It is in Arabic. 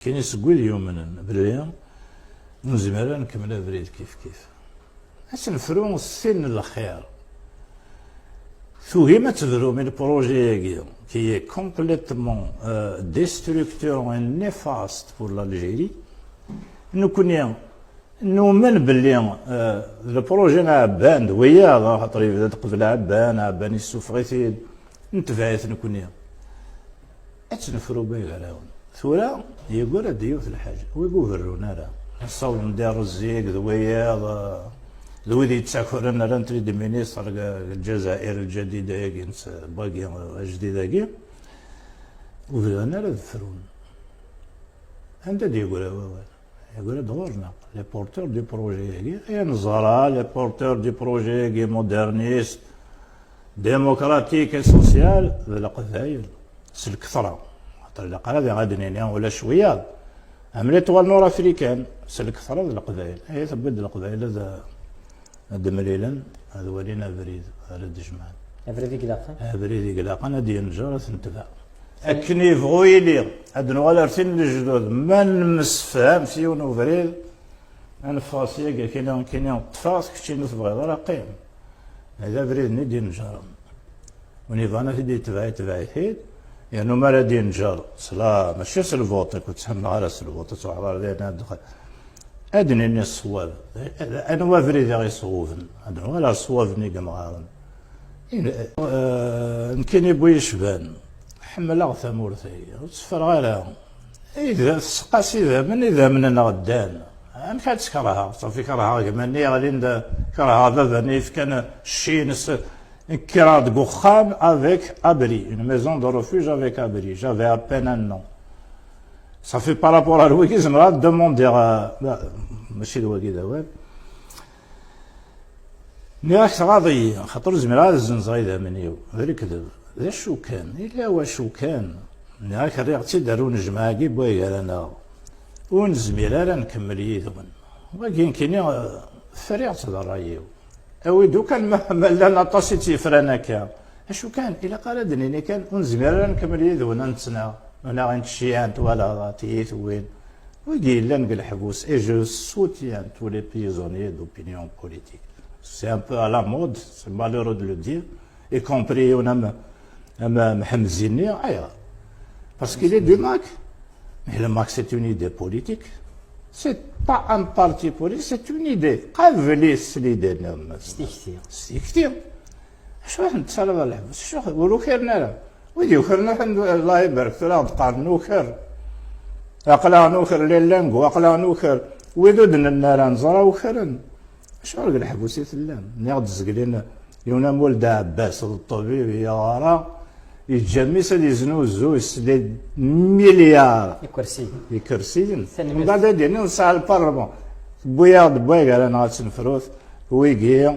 كاين يسقوي يومنا باللي نزمر نكمل ابريد كيف نفرو السن الخير ثوي ما تدرو من البروجي كي كومبليتمون ديستركتور نيفاست بور l'Algérie نكون نؤمن باللي البروجي عبان دويا خاطر يبدا تقبل عبان يسوفغيتي نتفايت نكون اتنفرو باي غراون ثورا يقول ديوث الحاجه ويقول هرونا راه نصاوب ندير الزيك دويا ذوي دي تسافرنا راه نتريد مينيستر الجزائر الجديده كي باقي جديده كي وفينا راه ذفرون انت يقول دورنا لي بورتور دي بروجي كي نزرا لي بورتور دي بروجي كي مودرنيست ديمقراطيك اي سوسيال القبائل الكثره خاطر القبائل غادي نينا ولا شويه عمليه طوال نور افريكان الكثره القبائل هي تبدل القبائل هذا مليلا هذا ولينا بريد هذا الجمال افريدي قلاقه افريدي قلاقه انا ديال النجار تنتبع اكن يبغوا يلي هاد نغالرتين الجدود ما نمسفهم فيون وفريد انا فاسيه كاين طفاس كشي نتبغي راه قيم هذا بريد ني ديال النجار ونيفانا في دي تبعي حيد يعني ما ديال النجار صلا ماشي سلفوط كنت تسمى على سلفوط توحضر لينا دخل ادني ني الصواب انا وافريدي غيصوفن انا ولا صوافني كمغارن يمكن يبغي يشبان حمل غثا مورثي وتصفر غيرها اذا سقاسي اذا من غدان ما كانت تكرهها صافي كرهها كماني غادي كرهها بابا كان الشينس كراد غوخام افيك ابري اون ميزون دو ريفوج افيك ابري جافي ابين ان نون صافي بارابور على الوكي زعما دوموندي ماشي الوكي داوال نياك غاضي خاطر زميرا الزنز غيدا منيو غير كذب ذا شو كان الا واشو كان نياك ريغتي دارو نجمع كي بويا انا ونزمير راه نكمل يدون ولكن كاين فريق تضرايو اوي دوكا لا نطاسي تيفرانا كا اشو كان الا قال دنيني كان ونزمير راه نكمل يدون نتسنا انا غنتشيان ولا تيت وين وقيل لنا الحبوس اي جو سوتيان تو لي بيزونيي دوبينيون بوليتيك سي ان بو ا لا مود سي مالورو دو لو دير اي كومبري انا محمد زيني ايوا باسكو لي دو ماك مي لو ماك سي اون ايدي بوليتيك سي با ان بارتي بوليتيك سي اون ايدي قابلي سليدي سي كثير شو راح نتسالى الحبوس شو ولو خيرنا راه ويدي وخرنا الله يبارك في الارض قال نوخر اقلا نوخر ليلانكو اقلا نوخر ويدودن النار نزرا وخرن شعور الحبوسي ثلام ناخد الزقلين يونا مولد عباس الطبيب يا غارا يتجمي ساد يزنوزو يسلي مليار يكرسيين من بعد دينا نسعى البرلمان بويا قال انا غاتنفروت ويقيا